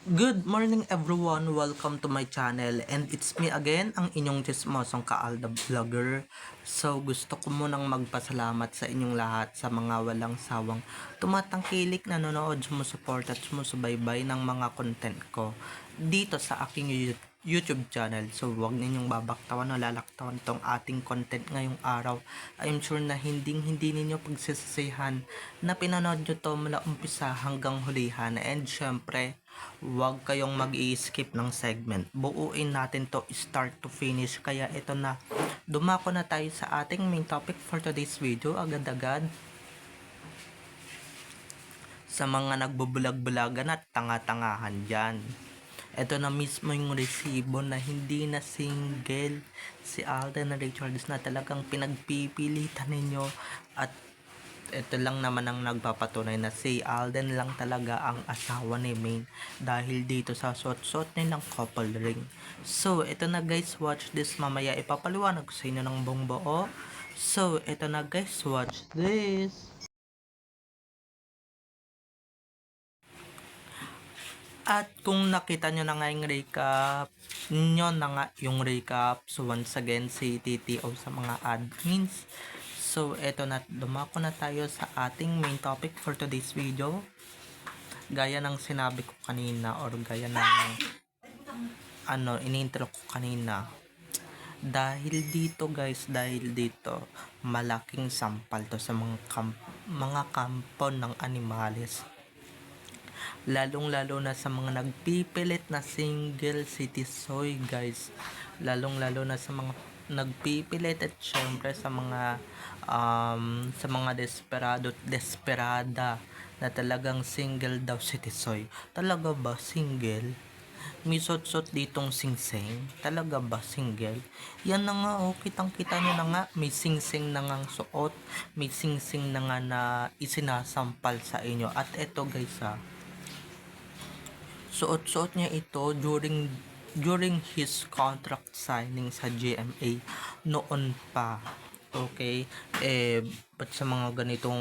Good morning everyone! Welcome to my channel and it's me again, ang inyong chismosong Kaalda Vlogger. So gusto ko munang magpasalamat sa inyong lahat sa mga walang sawang tumatangkilik, nanonood, sumusuport at sumusubaybay ng mga content ko dito sa aking YouTube channel. So huwag ninyong babaktawan o lalaktawan tong ating content ngayong araw. I'm sure na hindi ninyo pagsisisihan na pinanood nyo to mula umpisa hanggang hulihan. And syempre, huwag kayong mag-i-skip ng segment. Buuin natin to start to finish. Kaya ito na, dumako na tayo sa ating main topic for today's video. Agad-agad sa mga nagbubulag-bulagan at tanga-tangahan dyan. Ito na mismo yung resibo na hindi na single si Alden Richards na talagang pinagpipilitan ninyo, at ito lang naman ang nagpapatunay na si Alden lang talaga ang asawa ni Maine dahil dito sa suot-suot nilang couple ring. So, ito na guys, watch this. Mamaya ipapaliwanag ko sa inyo ng buong buo. So, ito na guys, watch this. At kung nakita nyo na nga yung recap, nyo na nga yung recap. So once again, si TTO sa mga admins. So eto na, dumako na tayo sa ating main topic for today's video. Gaya ng sinabi ko kanina, or gaya ng in-intro ko kanina. Dahil dito guys, malaking sampal to sa mga kampo ng animales, lalong-lalo na sa mga nagpipilit na single citizoy guys, lalong-lalo na sa mga nagpipilit, at syempre sa mga desperado at desperada na talagang single daw citizoy. Talaga ba single? May sot-sot ditong singsing. Talaga ba single? Yan na nga, oh, kitang-kita nyo na nga, may singsing na nga suot, may singsing na nga na isinasampal sa inyo. At eto guys, suot-suot niya ito during his contract signing sa GMA noon pa. Okay? Ba't sa mga ganitong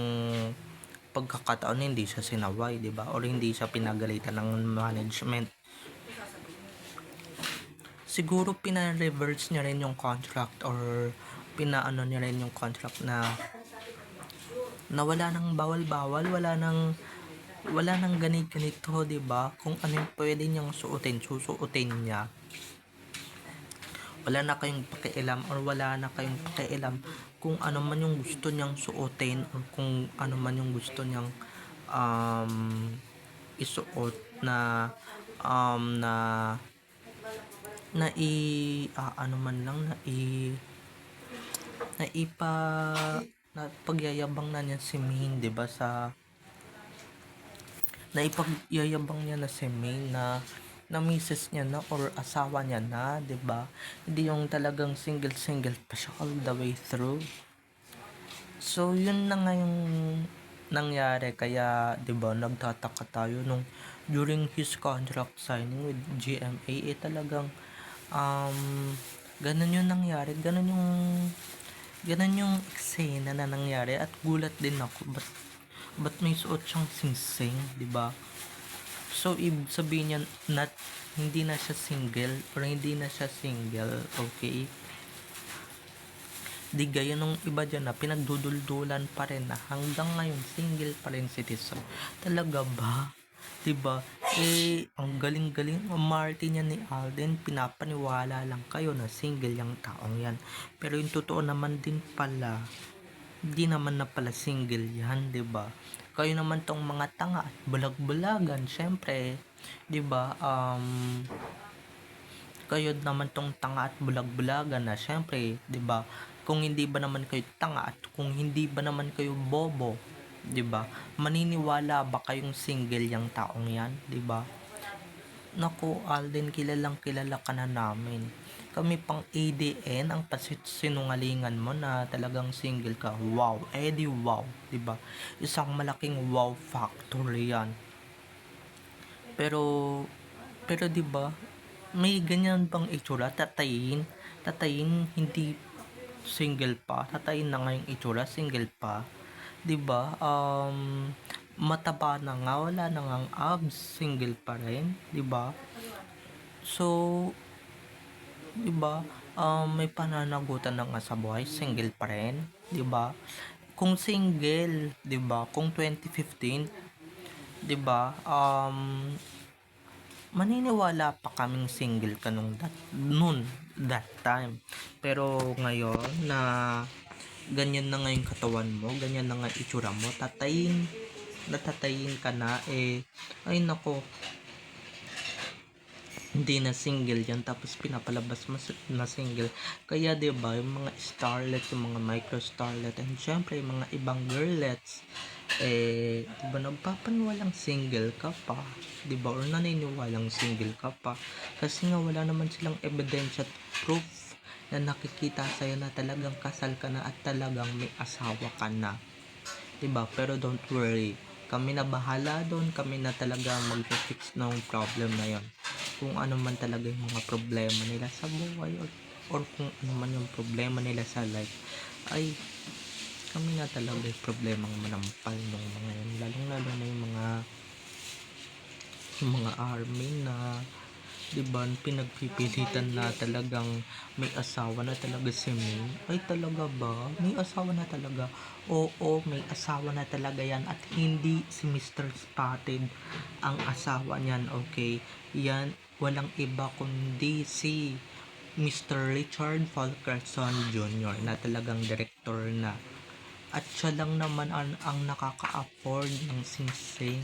pagkakataon hindi siya sinaway, 'di ba? Or hindi siya pinagalitan ng management? Siguro pina-reverse niya rin yung contract, or pinaano niya rin yung contract na wala nang bawal-bawal, wala nang ganito, 'di ba? Kung ano yung pwede niyang suotin, susuotin niya. Wala na kayong pakialam, or wala na kayong pakialam kung ano man yung gusto niyang suotin, or kung ano man yung gusto niyang isuot na na na i ano man lang na na ipa na pagyayabang na niya si Maine, 'di ba, sa na ipagyayabang niya na si Maine na misis niya na, or asawa niya na, 'di ba? Hindi yung talagang single pa siya all the way through. So yun na nga yung nangyari, kaya 'di ba nagtataka tayo nung during his contract signing with GMA, talagang ganun yung nangyari, ganun yung eksena na nangyari, at gulat din ako, ba't may suot siyang singsing, 'di ba? So ibig sabihin niya hindi na siya single, or hindi na siya single, okay? Di gaya nung iba dyan na pinagduduldulan pa rin na hanggang ngayon single pa rin si Tiso. Talaga ba? Diba? Ang galing-galing umarte niya ni Alden, pinapaniwala lang kayo na single yung taong yan. Pero yung totoo naman din pala, hindi naman na pala single yan, 'di ba? Kayo naman tong mga tanga at bulag-bulagan, syempre, 'di ba? Kayo naman tong tanga at bulag-bulagan na syempre, 'di ba? Kung hindi ba naman kayo tanga, at kung hindi ba naman kayo bobo, 'di ba? Maniniwala ba kayong single yang taong 'yan, 'di ba? Naku, Alden, kilalang kilala ka na namin. Kami pang ADN ang sinungalingan mo na talagang single ka. Wow, Eddie, wow, 'di ba? Isang malaking wow factor 'yan. Pero 'di ba? May ganyan bang itsura? Tatayin hindi single pa. Tatayin na nga yung itsura, single pa. 'Di ba? mataba na nga, wala na ngang abs, single pa rin, 'di ba? So, 'di ba? May pananagutan na nga sa buhay, single pa rin, 'di ba? Kung single, 'di ba? Kung 2015, 'di ba? Maniniwala pa kaming single ka that time. Pero ngayon na ganyan na nga yung katawan mo, ganyan na nga itsura mo, natatayin ka na, ay nako, hindi na single yan, tapos pinapalabas mo na single. Kaya 'di ba yung mga starlet, yung mga micro starlet, and syempre yung mga ibang girlets, 'di ba nagpapaniwalang single ka pa, 'di ba, or naniniwalang single ka pa, kasi nga wala naman silang ebidensya at proof na nakikita sa'yo na talagang kasal ka na at talagang may asawa ka na, 'di ba? Pero don't worry, kami na bahala doon, kami na talaga mag-fix ng problem na yon. Kung ano man talaga yung mga problema nila sa buhay, or kung ano man yung problema nila sa life, ay kami na talaga yung problema manampal ng mga yan, lalong lalo na yung mga army na, 'di ba, pinagpipilitan na talagang may asawa na talaga si May. Ay talaga ba? May asawa na talaga? Oo, may asawa na talaga yan, at hindi si Mr. Spotted ang asawa niyan, okay? Yan, walang iba kundi si Mr. Richard Fulkerson Jr. na talagang director na. At siya lang naman ang nakaka-afford ng singsing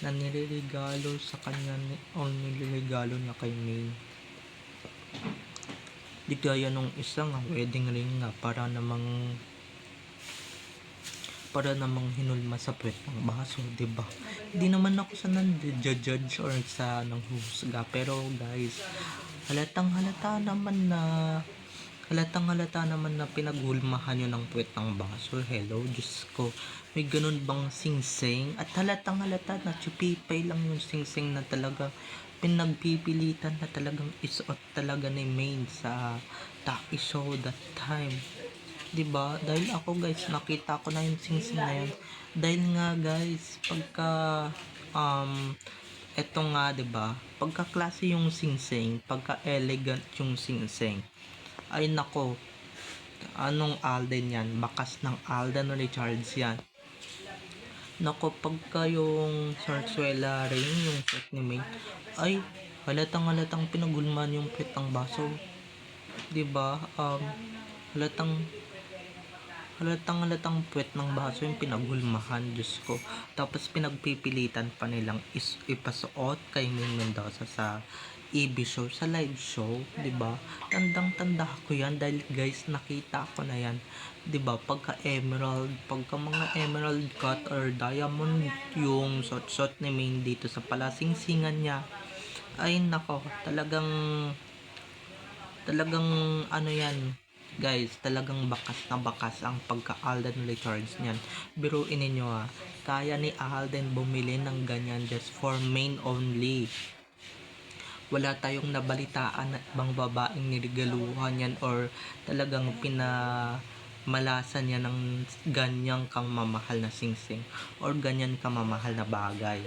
na niliregalo sa kanya o niliregalo niya kay May. Di gaya nung isang wedding ring na para namang hinulma sa puwet ng baso, 'di ba? Hindi naman ako sa judge or sa nanghuhusga, pero guys, halatang halata naman na pinaghulmahan yun ng puwet ng baso. Hello, Diyos ko. May ganun bang singsing? At halatang halata na chupipay lang yung singsing na talaga pinagpipilitan na talagang isuot talaga ni Maine sa Taki show that time. 'Di ba? Dahil ako guys, nakita ko na yung singsing na yun. Dahil nga guys, eto nga 'di ba? Pagka klase yung singsing, pagka elegant yung singsing, ay nako, anong Alden yan? Bakas ng Alden Richards yan. Nako, pagka yung sarsuela ring, yung set ni May, ay halatang pinagulman yung pit ng baso. 'Di ba? Halatang halatang puwet ng baso yung pinagulmahan, Diyos ko. Tapos pinagpipilitan pa nilang ipasuot kay Maine Mendoza sa EB show, sa live show, 'di ba? Tandang-tanda ko 'yan dahil guys, nakita ko na 'yan. 'Di ba? Pagka mga emerald cut or diamond yung suot ni Maine dito sa palasingsingan niya. Ay nako, talagang ano 'yan, guys, talagang bakas na bakas ang pagka-Alden Richards niyan. Biruin ninyo kaya ni Alden bumili ng ganyan just for Maine only. Wala tayong nabalitaan na ibang babaeng niregaluhan yan or talagang pinamalasan yan ng ganyang kamamahal na singsing or ganyan kamamahal na bagay.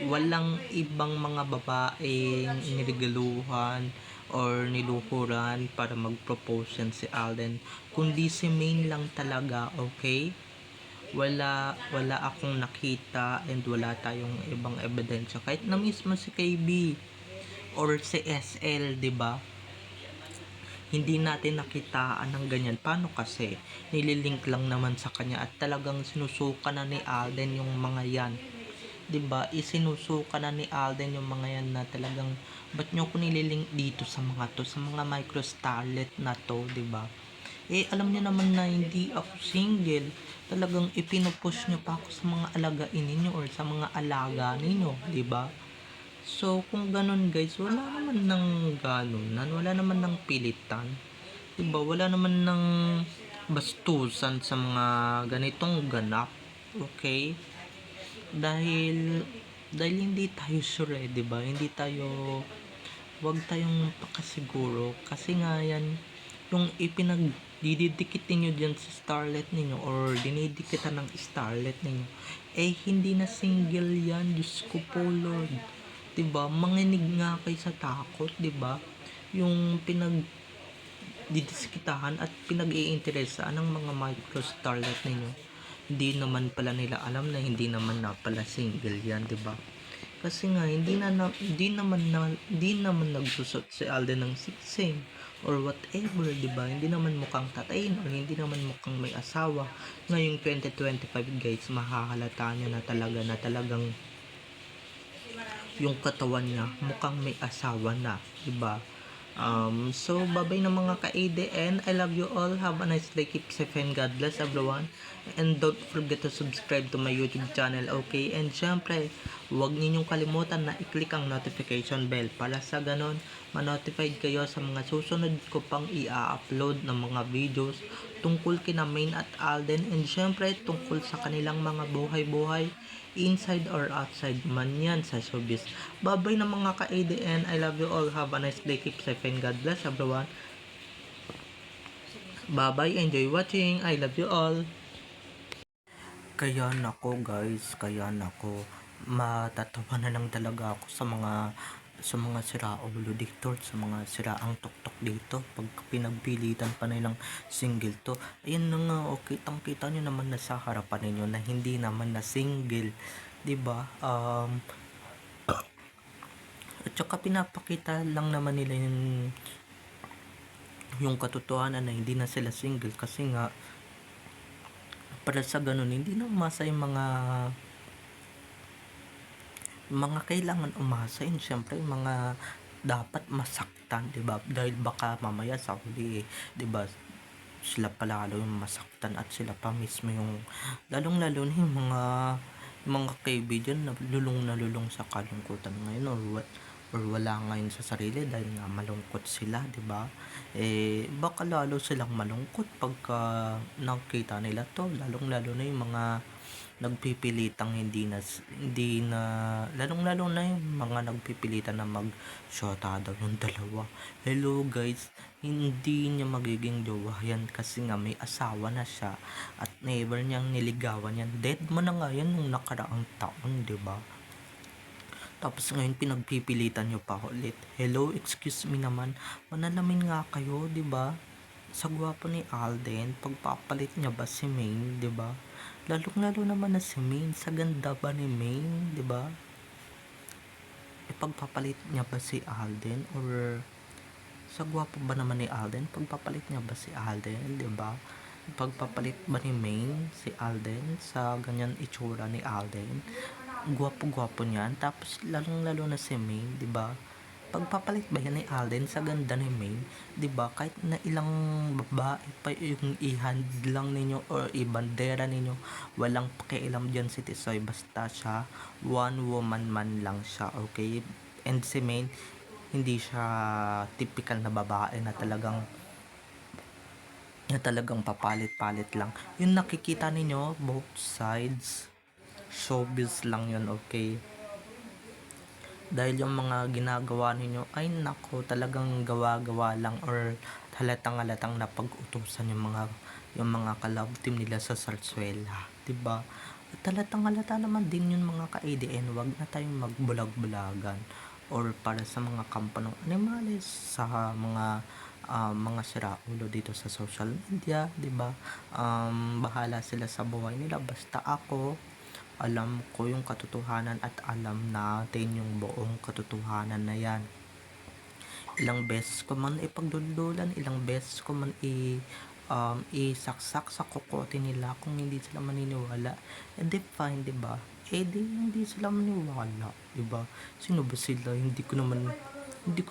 Walang ibang mga babaeng niregaluhan or niluhuran para mag-propose yan si Alden, kundi si Maine lang talaga, okay? Wala akong nakita and wala tayong ibang ebidensya, kahit na mismo si KB or si SL, 'di ba? Hindi natin nakitaan ng ganyan. Paano kasi? Nililink lang naman sa kanya at talagang sinusuka na ni Alden yung mga yan. 'Di ba? Isinusuka na ni Alden yung mga yan na talagang, ba't nyo ko nililink dito sa mga micro starlet na to, 'di ba? Alam niyo naman na hindi ako single. Talagang ipinupush nyo pa ako sa mga alagain ninyo or sa mga alaga ninyo, 'di ba? So, kung ganun guys, wala naman ng ganunan, wala naman ng pilitan. Diba? Wala naman ng bastusan sa mga ganitong ganap. Okay? Dahil hindi tayo sure, diba? Wag tayong pakasiguro. Kasi nga yan, yung dididikit ninyo dyan sa starlet ninyo or dinidikitan ng starlet ninyo, Eh, hindi na single yan. Diyos ko po, Lord. 'Di ba? Manginig nga kayo sa takot, 'di ba? Yung didiskitahan at pinag-iinteresaan ng mga micro-starlet ninyo. Hindi naman pala nila alam na hindi naman na pala single yan, 'di ba? Kasi nga hindi naman nagsusot si Alden ng siksing or whatever, 'di ba? Hindi naman mukhang tatayin or hindi naman mukhang may asawa. Ngayong 2025 guys, mahahalata nyo na talagang yung katawan niya mukhang may asawa na, 'di ba? So babay na mga ka-ADN. I love you all. Have a nice day. Keep safe and God bless everyone. And don't forget to subscribe to my YouTube channel, okay? And syempre, huwag ninyong kalimutan na i-click ang notification bell para sa ganon ma-notified kayo sa mga susunod ko pang i-upload ng mga videos tungkol kina Main at Alden, and syempre tungkol sa kanilang mga buhay-buhay inside or outside man yan sa showbiz. Babay na mga ka-ADN. I love you all. Have a nice day. Keep safe and God bless everyone. Bye-bye. Enjoy watching. I love you all. Kaya nako guys, matatawa na lang talaga ako sa mga siraulo dito, sa mga siraang tuktok dito pag pinagpilitan pa nilang single to. Ayun na nga, okay, kitang-kita nyo naman na sa harapan ninyo na hindi naman na single, 'di ba? At saka pinapakita lang naman nila yung katotohanan na hindi na sila single kasi nga para sa ganun hindi na umasa yung mga kailangan umasain, syempre mga dapat masaktan, 'di ba? Dahil baka mamaya sa huli, 'di ba? Sila pala yung masaktan at sila pa mismo yung lalong-lalo na yung mga kaibigan na lulong sa kalungkutan ngayon or wala ngayon sa sarili dahil nga malungkot sila, 'di ba? Eh baka lalo silang malungkot pagka nakita nila to, lalong-lalo na yung mga nagpipilitang hindi na lalong-lalo na yung mga nagpipilitan na mag-shota daw yung dalawa. Hello guys, hindi niya magiging jowa yan kasi nga may asawa na siya at never niyang niligawan yan. Dead man na nga yan nung nakaraang taon, 'di ba? Tapos ngayon pinagpipilitan niyo pa ulit. Hello, excuse me naman. Manalamin nga kayo, 'di ba? Sa gwapo ni Alden, pagpapalit niya ba si Maine, 'di ba? Lalong-lalo naman na si Maine, sa ganda ba ni Maine, 'di ba? Pagpapalit niya ba si Alden or sa gwapo ba naman ni Alden, pagpapalit niya ba si Alden, 'di ba? Pagpapalit ba ni Maine si Alden sa ganyan itsura ni Alden? Gwapo-gwapo niyan, tapos lalong-lalo na si Maine, 'di ba? Pagpapalit ba yan ni Alden sa ganda ni Maine, 'di ba? Kahit na ilang babae pa yung ihand lang ninyo or ibandera ninyo, walang pakialam diyan si Tisoy, basta siya one woman man lang siya, okay? And si Maine, hindi siya typical na babae na talagang papalit-palit lang. Yung nakikita ninyo, both sides, showbiz lang yun, okay? Dahil yung mga ginagawa ninyo ay nako, talagang gawa-gawa lang or halatang-halatang napag-utusan yung mga ka-love team nila sa Sarsuela, 'di ba? At halatang-halata naman din yung mga ka-ADN, wag na tayong magbulag-bulagan or para sa mga kampanong animales, sa mga siraulo dito sa social media, 'di ba? Bahala sila sa buhay nila, basta ako alam ko yung katotohanan at alam natin yung buong katotohanan na yan. Ilang beses ko man ipagduldulan, ilang beses ko man isaksak sa kokote nila kung hindi sila maniniwala. And di fine, di ba? Eh di hindi sila maniwala, di ba? Sino ba sila? Hindi ko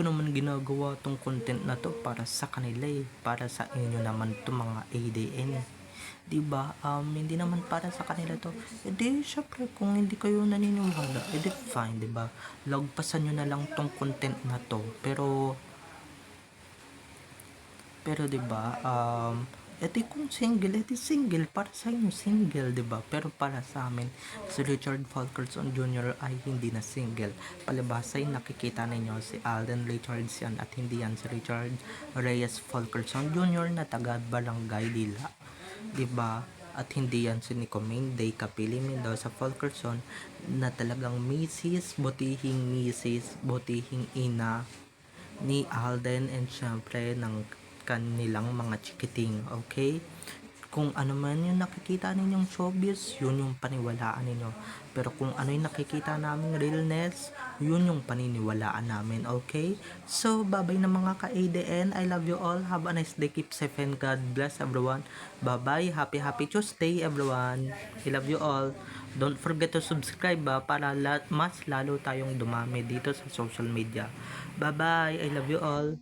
naman ginagawa tong content na to para sa kanila eh. Para sa inyo naman to mga ADN, 'di ba? Hindi naman para sa kanila to. Eh di syempre kung hindi kayo naniniwala, eh di fine, 'di ba? Lagpasan nyo na lang tong content na to. Pero 'di ba? Edi kung single, edi single para sa inyo single, 'di ba? Pero para sa amin, si Richard Fulkerson Jr. ay hindi na single. Palibhasa ay nakikita ninyo si Alden Richards yan at hindi yan si Richard Reyes Fulkerson Jr. na taga Barangay Dila, 'di ba? at hindi yan si Nico Menday, Kapili Mendoza, Fulkerson na talagang butihing ina ni Alden and syempre ng kanilang mga chikiting, okay? Kung ano man yung nakikita ninyong showbiz, yun yung paniwalaan ninyo. Pero kung ano yung nakikita naming realness, yun yung paniniwalaan namin, okay? So, babay na mga ka-ADN. I love you all. Have a nice day. Keep safe and God bless everyone. Bye-bye. Happy Tuesday, everyone. I love you all. Don't forget to subscribe para mas lalo tayong dumami dito sa social media. Bye-bye. I love you all.